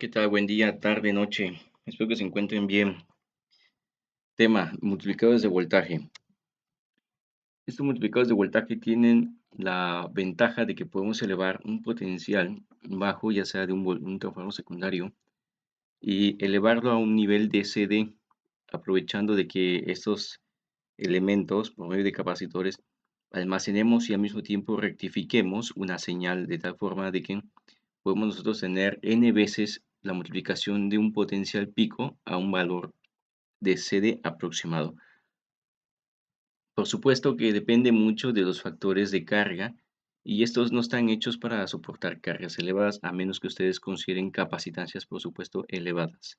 ¿Qué tal? Buen día, tarde, noche. Espero que se encuentren bien. Tema, multiplicadores de voltaje. Estos multiplicadores de voltaje tienen la ventaja de que podemos elevar un potencial bajo, ya sea de un transformador secundario, y elevarlo a un nivel de CD, aprovechando de que estos elementos, por medio de capacitores, almacenemos y al mismo tiempo rectifiquemos una señal de tal forma de que podemos nosotros tener n veces la multiplicación de un potencial pico a un valor de CD aproximado. Por supuesto que depende mucho de los factores de carga y estos no están hechos para soportar cargas elevadas a menos que ustedes consideren capacitancias, por supuesto, elevadas.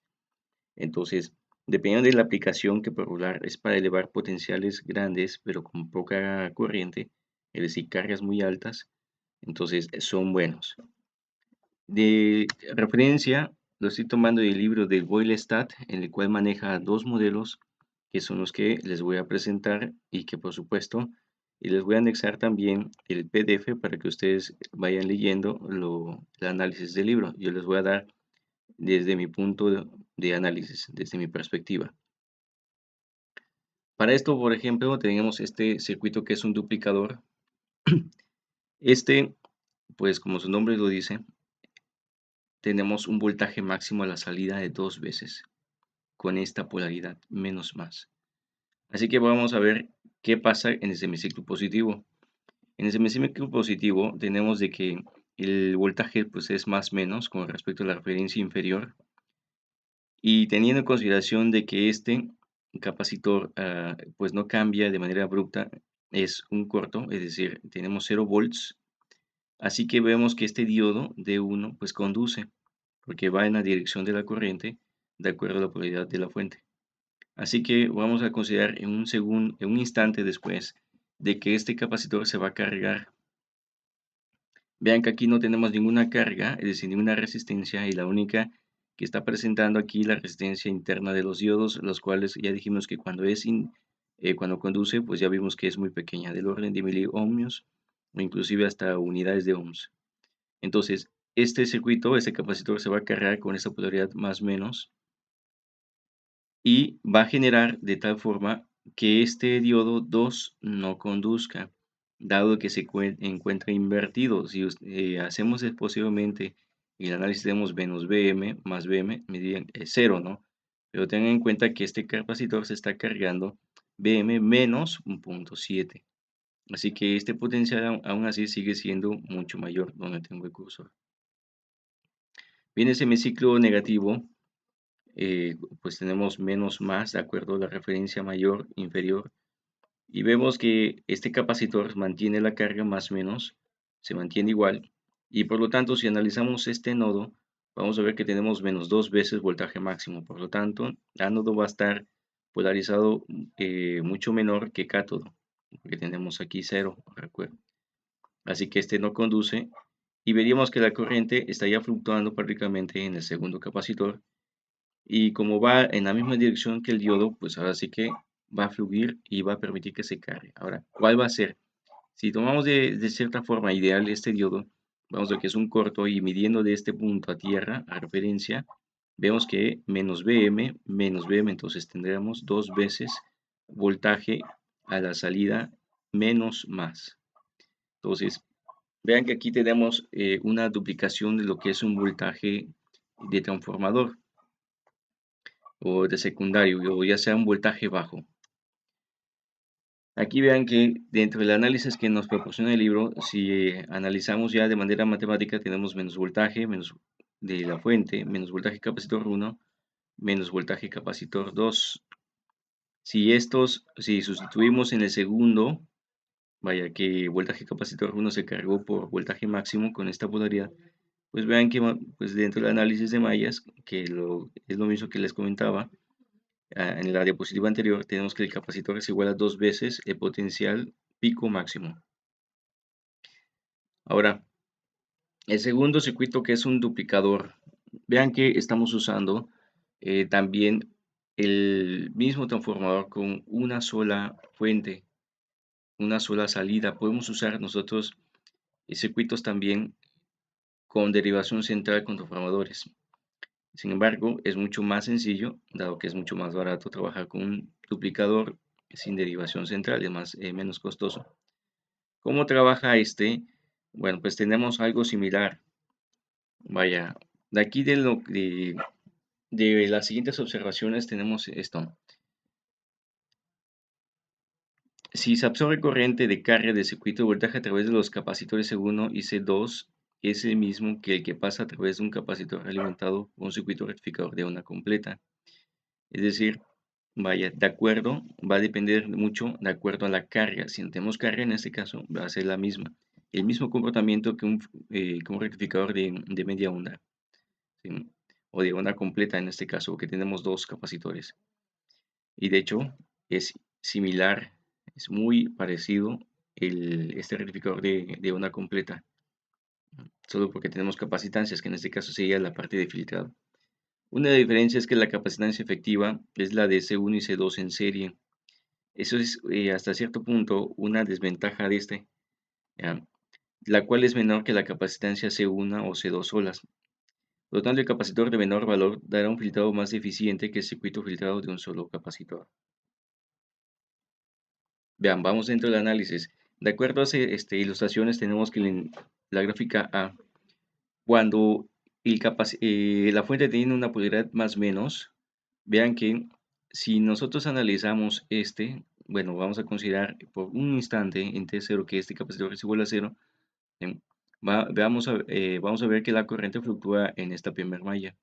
Entonces, dependiendo de la aplicación que por regular es para elevar potenciales grandes pero con poca corriente, es decir, cargas muy altas, entonces son buenos. De referencia, lo estoy tomando del libro de Boyle-Stat, en el cual maneja dos modelos que son los que les voy a presentar y que por supuesto y les voy a anexar también el PDF para que ustedes vayan leyendo el análisis del libro. Yo les voy a dar desde mi punto de análisis, desde mi perspectiva. Para esto, por ejemplo, tenemos este circuito que es un duplicador. Este, pues como su nombre lo dice, tenemos un voltaje máximo a la salida de 2 veces con esta polaridad, menos más. Así que vamos a ver qué pasa en el semiciclo positivo. En el semiciclo positivo tenemos de que el voltaje pues es más menos con respecto a la referencia inferior y teniendo en consideración de que este capacitor pues no cambia de manera abrupta, es un corto, es decir, tenemos 0 volts, así que vemos que este diodo D1 pues conduce porque va en la dirección de la corriente de acuerdo a la polaridad de la fuente. Así que vamos a considerar en un instante después de que este capacitor se va a cargar. Vean que aquí no tenemos ninguna carga, es decir, ninguna resistencia, y la única que está presentando aquí la resistencia interna de los diodos, los cuales ya dijimos que cuando conduce, pues ya vimos que es muy pequeña, del orden de miliohmios o inclusive hasta unidades de ohms. Entonces, este circuito, este capacitor se va a cargar con esta polaridad más menos y va a generar de tal forma que este diodo 2 no conduzca, dado que se encuentra invertido. Si hacemos posteriormente el análisis tenemos menos Bm más Bm, medían 0, ¿no? Pero tengan en cuenta que este capacitor se está cargando Bm menos 1.7. Así que este potencial aún así sigue siendo mucho mayor donde tengo el cursor. Viene ese semiciclo negativo, pues tenemos menos más de acuerdo a la referencia mayor, inferior, y vemos que este capacitor mantiene la carga más o menos, se mantiene igual, y por lo tanto si analizamos este nodo, vamos a ver que tenemos menos 2 veces voltaje máximo, por lo tanto, ánodo va a estar polarizado mucho menor que cátodo, porque tenemos aquí 0, recuerden. Así que este no conduce, y veríamos que la corriente estaría fluctuando prácticamente en el segundo capacitor, y como va en la misma dirección que el diodo, pues ahora sí que va a fluir y va a permitir que se cargue. Ahora, ¿cuál va a ser? Si tomamos de cierta forma ideal este diodo, vamos a ver que es un corto y midiendo de este punto a tierra, a referencia, vemos que menos Bm, entonces tendremos 2 veces voltaje a la salida menos más. Entonces, vean que aquí tenemos una duplicación de lo que es un voltaje de transformador o de secundario, o ya sea un voltaje bajo. Aquí vean que dentro del análisis que nos proporciona el libro, si analizamos ya de manera matemática, tenemos menos voltaje, menos de la fuente, menos voltaje capacitor 1, menos voltaje capacitor 2. Si sustituimos en el segundo, vaya que voltaje capacitor 1 se cargó por voltaje máximo con esta polaridad, pues vean que pues dentro del análisis de mallas, es lo mismo que les comentaba, en la diapositiva anterior tenemos que el capacitor es igual a 2 veces el potencial pico máximo. Ahora, el segundo circuito que es un duplicador, vean que estamos usando también el mismo transformador con una sola fuente, una sola salida. Podemos usar nosotros circuitos también con derivación central con transformadores. Sin embargo, es mucho más sencillo, dado que es mucho más barato trabajar con un duplicador sin derivación central, es menos costoso. ¿Cómo trabaja este? Bueno, pues tenemos algo similar. Vaya, de aquí de las siguientes observaciones tenemos esto. Si se absorbe corriente de carga de circuito de voltaje a través de los capacitores C1 y C2, es el mismo que el que pasa a través de un capacitor alimentado con un circuito rectificador de onda completa. Es decir, vaya, de acuerdo, va a depender mucho de acuerdo a la carga. Si no tenemos carga, en este caso, va a ser la misma. El mismo comportamiento que un rectificador de media onda, ¿sí? O de onda completa, en este caso, que tenemos dos capacitores. Y de hecho, es similar, es muy parecido este rectificador de onda completa, solo porque tenemos capacitancias, que en este caso sería la parte de filtrado. Una diferencia es que la capacitancia efectiva es la de C1 y C2 en serie. Eso es hasta cierto punto una desventaja de este, ¿ya? La cual es menor que la capacitancia C1 o C2 solas. Por lo tanto, el capacitor de menor valor dará un filtrado más eficiente que el circuito filtrado de un solo capacitor. Vean, vamos dentro del análisis. De acuerdo a ilustraciones, tenemos que en la gráfica A, cuando la fuente tiene una polaridad más menos, vean que si nosotros analizamos bueno, vamos a considerar por un instante en T0 que este capacitor es igual a cero, em, vamos a ver que la corriente fluctúa en esta primera malla.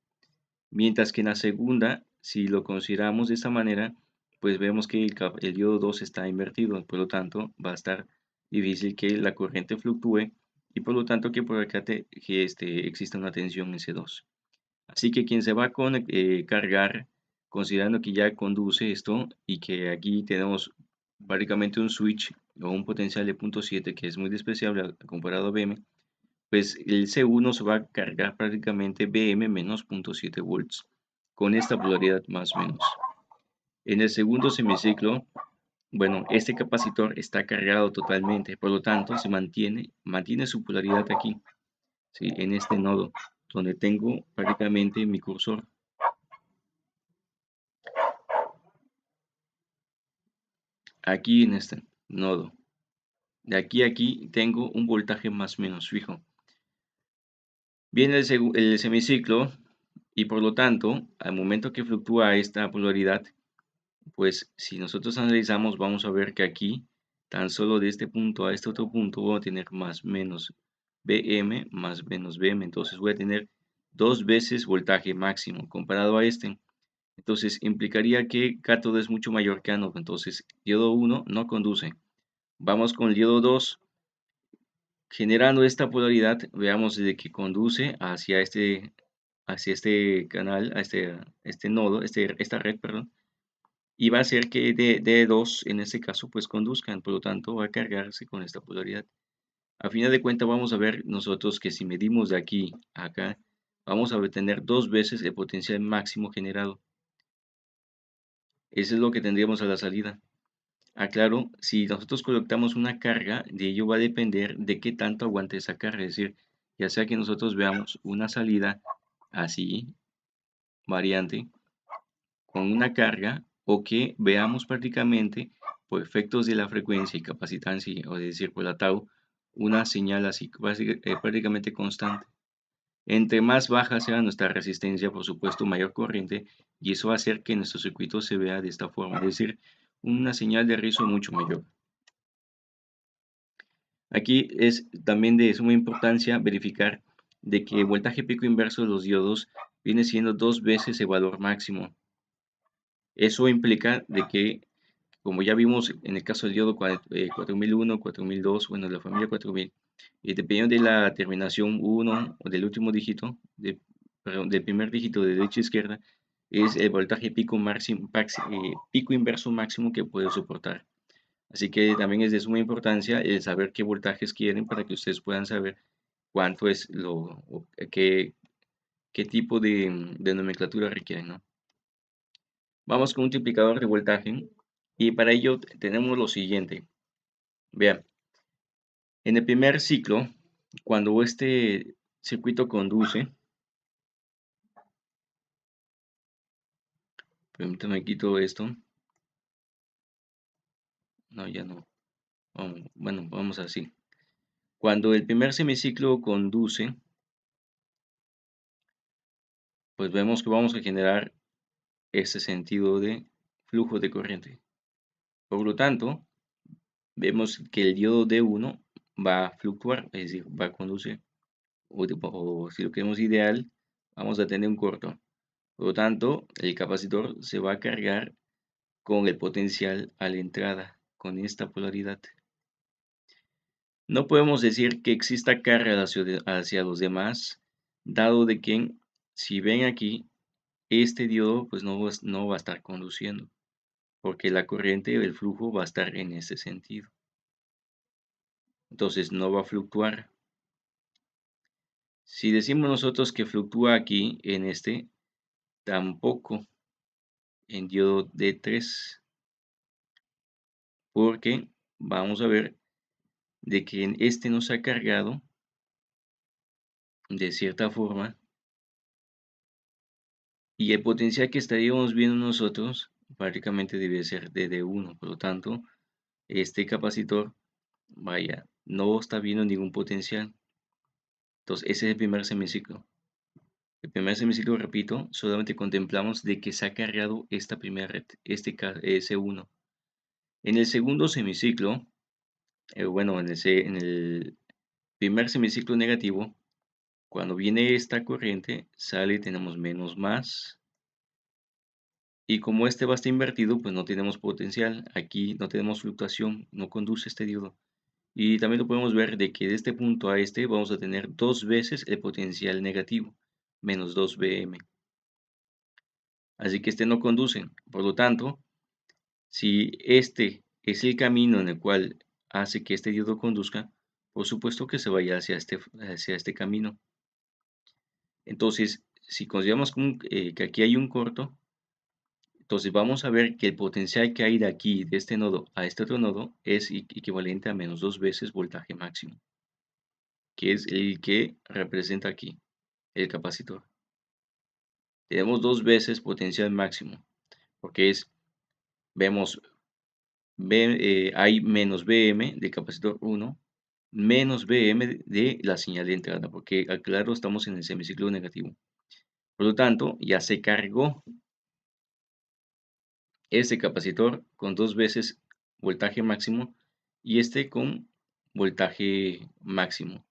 Mientras que en la segunda, si lo consideramos de esta manera, pues vemos que el diodo 2 está invertido, por lo tanto va a estar difícil que la corriente fluctúe y por lo tanto que por acá exista una tensión en C2. Así que quien se va a cargar, considerando que ya conduce esto y que aquí tenemos prácticamente un switch o un potencial de 0.7 que es muy despreciable comparado a BM, pues el C1 se va a cargar prácticamente BM menos 0.7 volts con esta polaridad más o menos. En el segundo semiciclo, bueno, este capacitor está cargado totalmente, por lo tanto se mantiene su polaridad aquí, ¿sí? En este nodo, donde tengo prácticamente mi cursor. Aquí en este nodo. De aquí a aquí tengo un voltaje más o menos fijo. Viene el semiciclo y por lo tanto, al momento que fluctúa esta polaridad, pues si nosotros analizamos, vamos a ver que aquí, tan solo de este punto a este otro punto, voy a tener más menos Bm más menos Bm. Entonces voy a tener dos veces voltaje máximo comparado a este. Entonces implicaría que cátodo es mucho mayor que ánodo. Entonces diodo 1 no conduce. Vamos con el diodo 2. Generando esta polaridad, veamos de que conduce hacia este canal, este nodo, esta red, perdón, y va a hacer que D2 en este caso pues conduzcan, por lo tanto va a cargarse con esta polaridad. A final de cuentas vamos a ver nosotros que si medimos de aquí a acá, vamos a obtener dos veces el potencial máximo generado. Eso es lo que tendríamos a la salida. Aclaro, si nosotros colocamos una carga, de ello va a depender de qué tanto aguante esa carga. Es decir, ya sea que nosotros veamos una salida así, variante, con una carga, o que veamos prácticamente, por efectos de la frecuencia y capacitancia, o decir, por la tau, una señal así prácticamente constante. Entre más baja sea nuestra resistencia, por supuesto, mayor corriente, y eso va a hacer que nuestro circuito se vea de esta forma, es decir, una señal de rizo mucho mayor. Aquí es también de suma importancia verificar de que el voltaje pico inverso de los diodos viene siendo dos veces el valor máximo. Eso implica de que, como ya vimos en el caso del diodo 4001, 4002, bueno, la familia 4000, y dependiendo de la terminación 1 o del último dígito, perdón, del primer dígito de derecha a izquierda, es el voltaje pico inverso máximo que puede soportar. Así que también es de suma importancia el saber qué voltajes quieren para que ustedes puedan saber cuánto es qué tipo de nomenclatura requieren, ¿no? Vamos con un multiplicador de voltaje y para ello tenemos lo siguiente. Vean, en el primer ciclo, cuando este circuito conduce, Permítame quito esto. No, ya no. Bueno, vamos así. Cuando el primer semiciclo conduce, pues vemos que vamos a generar este sentido de flujo de corriente. Por lo tanto, vemos que el diodo D1 va a fluctuar, es decir, va a conducir. O si lo queremos ideal, vamos a tener un corto. Por lo tanto, el capacitor se va a cargar con el potencial a la entrada, con esta polaridad. No podemos decir que exista carga hacia los demás, dado de que, si ven aquí, este diodo pues no va a estar conduciendo, porque la corriente, el flujo va a estar en ese sentido. Entonces no va a fluctuar. Si decimos nosotros que fluctúa aquí en este, tampoco en diodo D3, porque vamos a ver de que en este no se ha cargado de cierta forma y el potencial que estaríamos viendo nosotros prácticamente debe ser de D1. Por lo tanto, este capacitor, vaya, no está viendo ningún potencial. Entonces, ese es el primer semiciclo. El primer semiciclo, repito, solamente contemplamos de que se ha cargado esta primera red, S1. En el segundo semiciclo, bueno, en el primer semiciclo negativo, cuando viene esta corriente, sale, tenemos menos más. Y como este va a estar invertido, pues no tenemos potencial. Aquí no tenemos fluctuación, no conduce este diodo. Y también lo podemos ver de que de este punto a este vamos a tener dos veces el potencial negativo, menos 2 Vm. Así que este no conduce. Por lo tanto, si este es el camino en el cual hace que este diodo conduzca, por supuesto que se vaya hacia este camino. Entonces, si consideramos que aquí hay un corto, entonces vamos a ver que el potencial que hay de aquí, de este nodo a este otro nodo, es equivalente a menos 2 veces voltaje máximo, que es el que representa aquí el capacitor. Tenemos 2 veces potencial máximo, porque vemos, hay menos Vm de capacitor 1, menos Vm de la señal de entrada, porque aclaro, estamos en el semiciclo negativo. Por lo tanto, ya se cargó este capacitor con 2 veces voltaje máximo y este con voltaje máximo.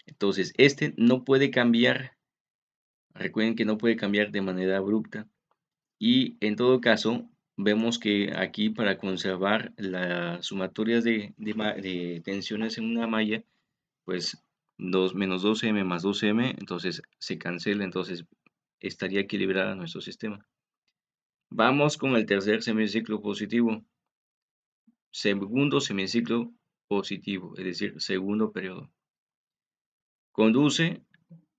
Entonces, este no puede cambiar. Recuerden que no puede cambiar de manera abrupta. Y en todo caso, vemos que aquí para conservar las sumatorias de tensiones en una malla, pues menos 2m más 2m, entonces se cancela, entonces estaría equilibrada nuestro sistema. Vamos con el tercer semiciclo positivo. Segundo semiciclo positivo, es decir, segundo periodo. Conduce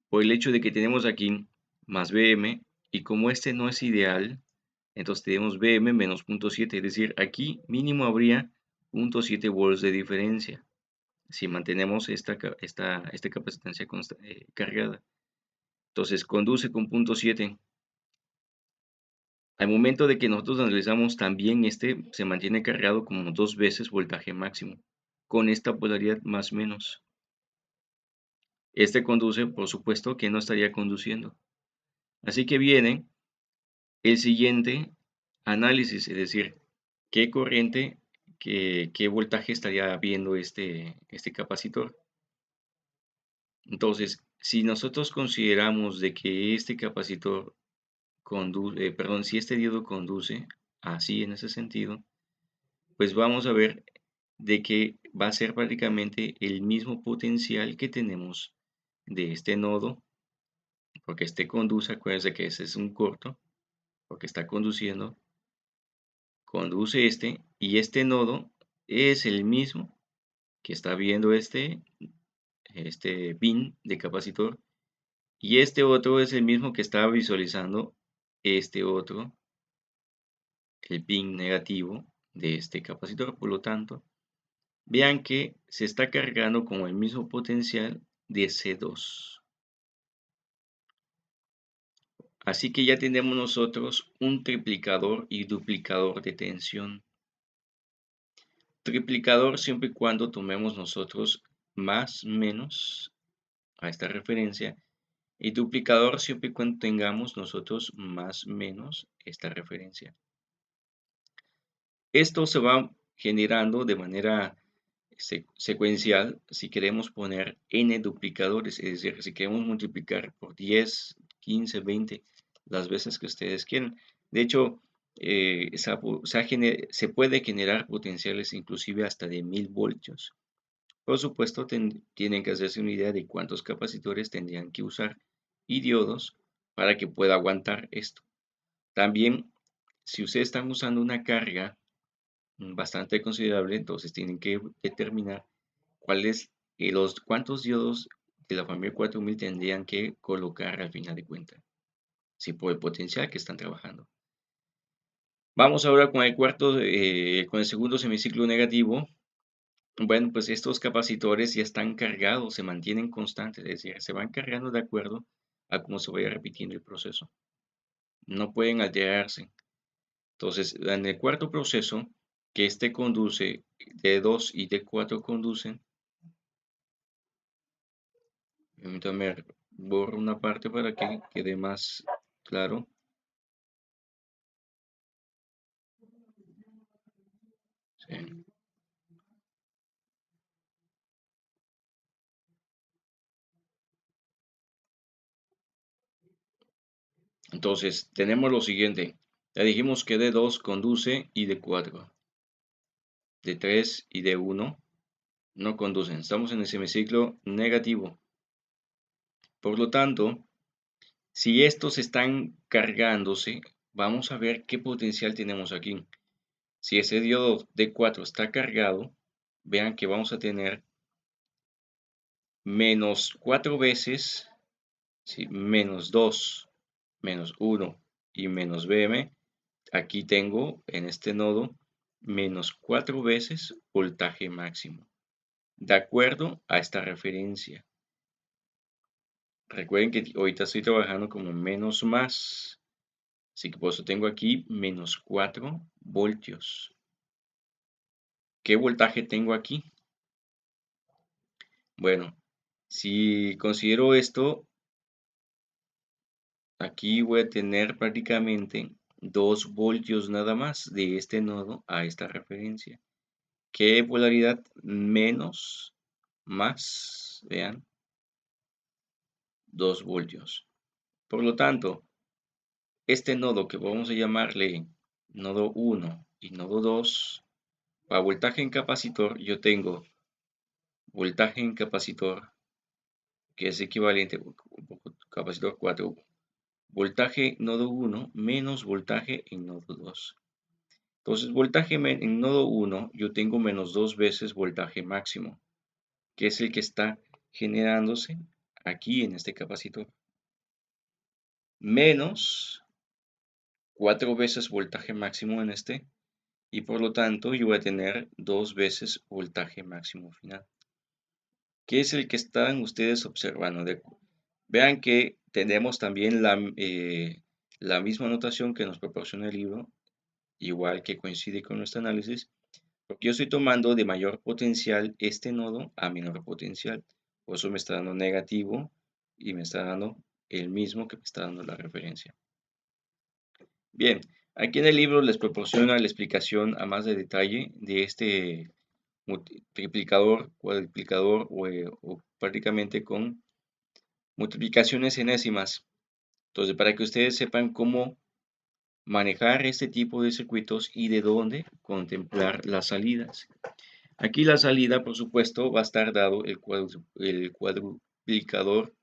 por el hecho de que tenemos aquí más Vm y como este no es ideal, entonces tenemos Vm menos 0.7, es decir, aquí mínimo habría 0.7 volts de diferencia si mantenemos esta capacitancia cargada. Entonces conduce con 0.7. Al momento de que nosotros analizamos también este se mantiene cargado como 2 veces voltaje máximo, con esta polaridad más menos. Este conduce, por supuesto que no estaría conduciendo. Así que viene el siguiente análisis, es decir, qué corriente, qué voltaje estaría viendo este capacitor. Entonces, si nosotros consideramos de que este capacitor conduce, perdón, si este diodo conduce así en ese sentido, pues vamos a ver de que va a ser prácticamente el mismo potencial que tenemos de este nodo, porque este conduce, acuérdense que ese es un corto, porque está conduciendo, conduce y este nodo es el mismo que está viendo este pin de capacitor y este otro es el mismo que está visualizando este otro, el pin negativo de este capacitor. Por lo tanto, vean que se está cargando con el mismo potencial de C2. Así que ya tenemos nosotros un triplicador y duplicador de tensión. Triplicador siempre y cuando tomemos nosotros más menos a esta referencia, y duplicador siempre y cuando tengamos nosotros más menos esta referencia. Esto se va generando de manera secuencial si queremos poner n duplicadores, es decir, si queremos multiplicar por 10, 15, 20, las veces que ustedes quieran. De hecho, se puede generar potenciales inclusive hasta de 1000 voltios. Por supuesto, tienen que hacerse una idea de cuántos capacitores tendrían que usar y diodos para que pueda aguantar esto. También, si ustedes están usando una carga bastante considerable, entonces tienen que determinar cuántos diodos de la familia 4000 tendrían que colocar al final de cuentas, si por el potencial que están trabajando. Vamos ahora con con el segundo semiciclo negativo. Bueno, pues estos capacitores ya están cargados, se mantienen constantes, es decir, se van cargando de acuerdo a cómo se vaya repitiendo el proceso. No pueden alterarse. Entonces, en el cuarto proceso, que este conduce, D2 y D4 conducen, permítame borro una parte para que quede más claro. Sí. Entonces, tenemos lo siguiente. Ya dijimos que D2 conduce y D4. D3 y D1 no conducen. Estamos en el semiciclo negativo. Por lo tanto, si estos están cargándose, vamos a ver qué potencial tenemos aquí. Si ese diodo D4 está cargado, vean que vamos a tener menos 4 veces, ¿sí? Menos 2, menos 1 y menos Bm. Aquí tengo en este nodo menos 4 veces voltaje máximo, de acuerdo a esta referencia. Recuerden que ahorita estoy trabajando como menos más, así que por eso tengo aquí menos 4 voltios. ¿Qué voltaje tengo aquí? Bueno, si considero esto, aquí voy a tener prácticamente 2 voltios nada más de este nodo a esta referencia. ¿Qué polaridad? Menos, más, vean, 2 voltios. Por lo tanto, este nodo que vamos a llamarle nodo 1 y nodo 2, para voltaje en capacitor, yo tengo voltaje en capacitor, que es equivalente, capacitor 4, voltaje nodo 1 menos voltaje en nodo 2. Entonces, voltaje en nodo 1, yo tengo menos 2 veces voltaje máximo, que es el que está generándose aquí en este capacitor, menos 4 veces voltaje máximo en este, y por lo tanto yo voy a tener 2 veces voltaje máximo final, que es el que están ustedes observando. Vean que tenemos también la misma notación que nos proporciona el libro, igual que coincide con nuestro análisis, porque yo estoy tomando de mayor potencial este nodo a menor potencial. Por eso me está dando negativo y me está dando el mismo que me está dando la referencia. Bien, aquí en el libro les proporciona la explicación a más de detalle de este triplicador, cuadruplicador o prácticamente con multiplicaciones enésimas. Entonces, para que ustedes sepan cómo manejar este tipo de circuitos y de dónde contemplar las salidas. Aquí la salida, por supuesto, va a estar dado el cuadruplicador,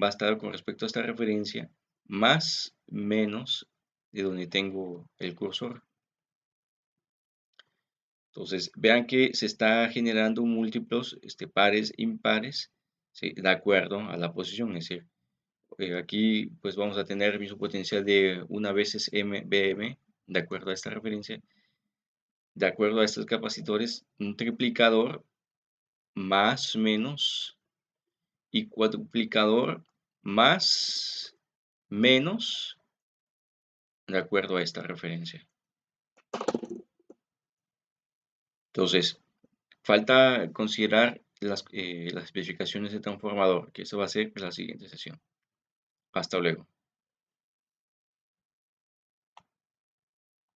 va a estar con respecto a esta referencia, más menos de donde tengo el cursor. Entonces, vean que se está generando múltiplos pares, impares, ¿sí? De acuerdo a la posición. Es decir, aquí pues vamos a tener el mismo potencial de una veces MBM, de acuerdo a esta referencia, de acuerdo a estos capacitores, un triplicador más menos y cuadruplicador más menos de acuerdo a esta referencia. Entonces, falta considerar las especificaciones de transformador, que eso va a ser en la siguiente sesión. Hasta luego.